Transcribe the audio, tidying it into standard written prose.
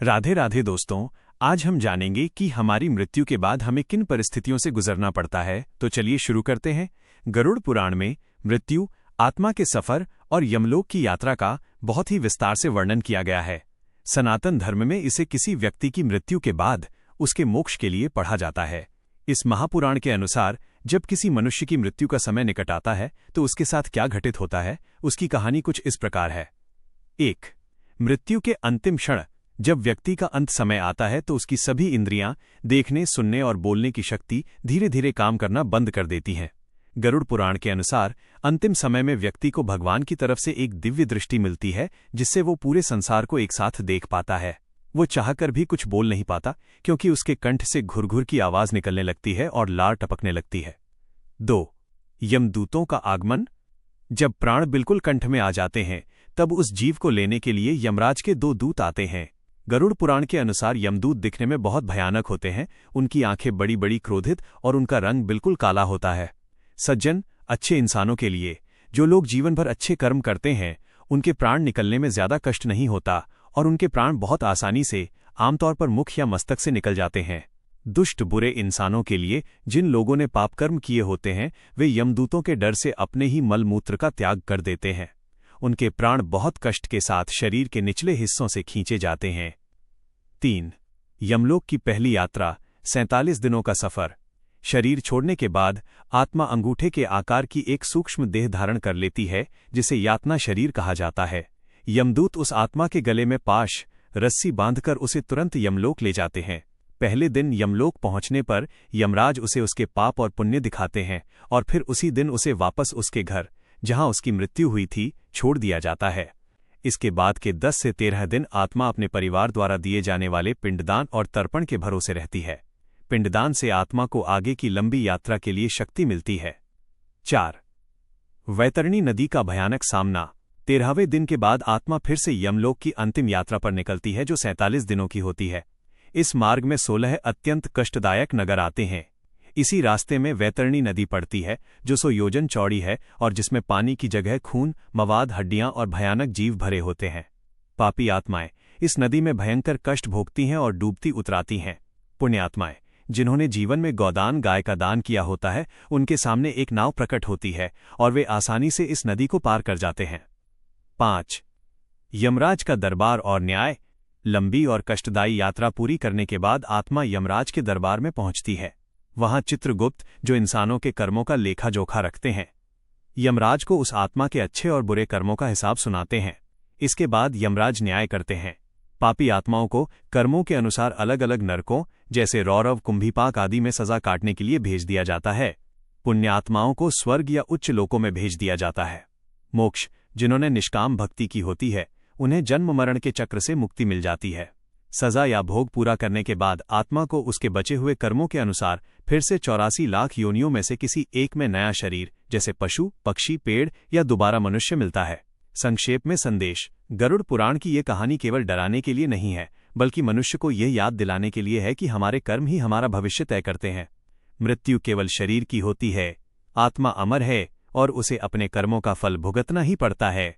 राधे राधे दोस्तों, आज हम जानेंगे कि हमारी मृत्यु के बाद हमें किन परिस्थितियों से गुजरना पड़ता है। तो चलिए शुरू करते हैं। गरुड़ पुराण में मृत्यु, आत्मा के सफर और यमलोक की यात्रा का बहुत ही विस्तार से वर्णन किया गया है। सनातन धर्म में इसे किसी व्यक्ति की मृत्यु के बाद उसके मोक्ष के लिए पढ़ा जाता है। इस महापुराण के अनुसार जब किसी मनुष्य की मृत्यु का समय निकट आता है तो उसके साथ क्या घटित होता है, उसकी कहानी कुछ इस प्रकार है। 1. मृत्यु के अंतिम क्षण। जब व्यक्ति का अंत समय आता है तो उसकी सभी इंद्रियां, देखने, सुनने और बोलने की शक्ति धीरे धीरे काम करना बंद कर देती हैं। गरुड़ पुराण के अनुसार अंतिम समय में व्यक्ति को भगवान की तरफ से एक दिव्य दृष्टि मिलती है, जिससे वो पूरे संसार को एक साथ देख पाता है। वो चाहकर भी कुछ बोल नहीं पाता, क्योंकि उसके कंठ से घुरघुर की आवाज निकलने लगती है और लार टपकने लगती है। 2. यमदूतों का आगमन। जब प्राण बिल्कुल कंठ में आ जाते हैं तब उस जीव को लेने के लिए यमराज के 2 दूत आते हैं। गरुड़ पुराण के अनुसार यमदूत दिखने में बहुत भयानक होते हैं। उनकी आंखें बड़ी बड़ी, क्रोधित और उनका रंग बिल्कुल काला होता है। सज्जन, अच्छे इंसानों के लिए, जो लोग जीवन भर अच्छे कर्म करते हैं, उनके प्राण निकलने में ज्यादा कष्ट नहीं होता और उनके प्राण बहुत आसानी से, आमतौर पर मुख या मस्तक से निकल जाते हैं। दुष्ट बुरे इंसानों के लिए, जिन लोगों ने पाप कर्म किए होते हैं, वे यमदूतों के डर से अपने ही मल मूत्र का त्याग कर देते हैं। उनके प्राण बहुत कष्ट के साथ शरीर के निचले हिस्सों से खींचे जाते हैं। 3. यमलोक की पहली यात्रा, 47 दिनों का सफर। शरीर छोड़ने के बाद आत्मा अंगूठे के आकार की एक सूक्ष्म देह धारण कर लेती है, जिसे यातना शरीर कहा जाता है। यमदूत उस आत्मा के गले में पाश, रस्सी बांधकर उसे तुरंत यमलोक ले जाते हैं। पहले दिन यमलोक पहुंचने पर यमराज उसे उसके पाप और पुण्य दिखाते हैं और फिर उसी दिन उसे वापस उसके घर, जहां उसकी मृत्यु हुई थी, छोड़ दिया जाता है। इसके बाद के 10 से 13 दिन आत्मा अपने परिवार द्वारा दिए जाने वाले पिंडदान और तर्पण के भरोसे रहती है। पिंडदान से आत्मा को आगे की लंबी यात्रा के लिए शक्ति मिलती है। 4. वैतरणी नदी का भयानक सामना। 13वें दिन के बाद आत्मा फिर से यमलोक की अंतिम यात्रा पर निकलती है, जो 47 दिनों की होती है। इस मार्ग में 16 अत्यंत कष्टदायक नगर आते हैं। इसी रास्ते में वैतरणी नदी पड़ती है, जो 100 योजन चौड़ी है और जिसमें पानी की जगह खून, मवाद, हड्डियां और भयानक जीव भरे होते हैं। पापी आत्माएं इस नदी में भयंकर कष्ट भोगती हैं और डूबती उतराती हैं। पुण्यात्माएं, जिन्होंने जीवन में गौदान, गाय का दान किया होता है, उनके सामने एक नाव प्रकट होती है और वे आसानी से इस नदी को पार कर जाते हैं। 5. यमराज का दरबार और न्याय। लंबी और कष्टदायी यात्रा पूरी करने के बाद आत्मा यमराज के दरबार में पहुंचती है। वहां चित्रगुप्त, जो इंसानों के कर्मों का लेखा जोखा रखते हैं, यमराज को उस आत्मा के अच्छे और बुरे कर्मों का हिसाब सुनाते हैं। इसके बाद यमराज न्याय करते हैं। पापी आत्माओं को कर्मों के अनुसार अलग अलग नरकों, जैसे रौरव, कुंभीपाक आदि में सजा काटने के लिए भेज दिया जाता है। पुण्य आत्माओं को स्वर्ग या उच्च लोकों में भेज दिया जाता है। मोक्ष, जिन्होंने निष्काम भक्ति की होती है, उन्हें जन्म मरण के चक्र से मुक्ति मिल जाती है। सजा या भोग पूरा करने के बाद आत्मा को उसके बचे हुए कर्मों के अनुसार फिर से 84 लाख योनियों में से किसी एक में नया शरीर, जैसे पशु, पक्षी, पेड़ या दोबारा मनुष्य मिलता है। संक्षेप में संदेश: गरुड़ पुराण की ये कहानी केवल डराने के लिए नहीं है, बल्कि मनुष्य को यह याद दिलाने के लिए है कि हमारे कर्म ही हमारा भविष्य तय करते हैं। मृत्यु केवल शरीर की होती है, आत्मा अमर है और उसे अपने कर्मों का फल भुगतना ही पड़ता है।